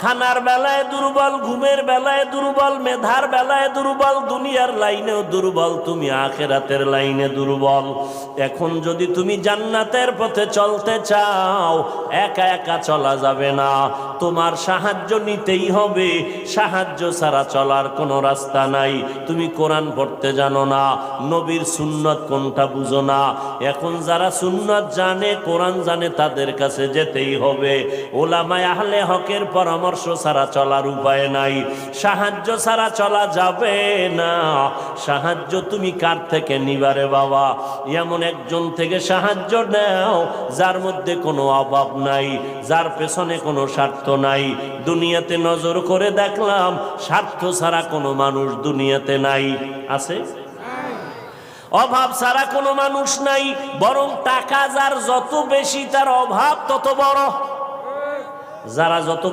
খানার বেলায় দুর্বল, ঘুমের বেলায় দুর্বল, মেধার বেলায় দুর্বল, দুনিয়ার লাইনেও দুর্বল, তুমি আখিরাতের লাইনে দুর্বল। এখন যদি তুমি জান্নাতের পথে চলতে চাও, একা একা চলা যাবে না, তোমার সাহায্য নিতেই হবে। সাহায্য ছাড়া চলার কোনো রাস্তা নাই। তুমি কোরআন পড়তে জানো না, নবীর সুন্নত কোনটা বুঝো না। এখন যারা সুন্নত জানে, কোরআন জানে, তাদের কাছে যেতেই হবে। ওলামায়ে আহলে হকের পরামর্শ ছাড়া চলার উপায় নাই। সাহায্য ছাড়া চলা যাবে না। সাহায্য তুমি কার থেকে নিবারে বাবা? এমন একজন থেকে সাহায্য নাও যার মধ্যে কোনো অভাব নাই, যার পেছনে কোনো স্বার্থ নাই। দুনিয়াতে নজর করে দেখলাম স্বার্থ ছাড়া কোনো মানুষ দুনিয়াতে নাই। আছে? অভাব ছাড়া কোনো মানুষ নাই। বরং টাকা যার যত বেশি, তার অভাব তত বড়। যারা যত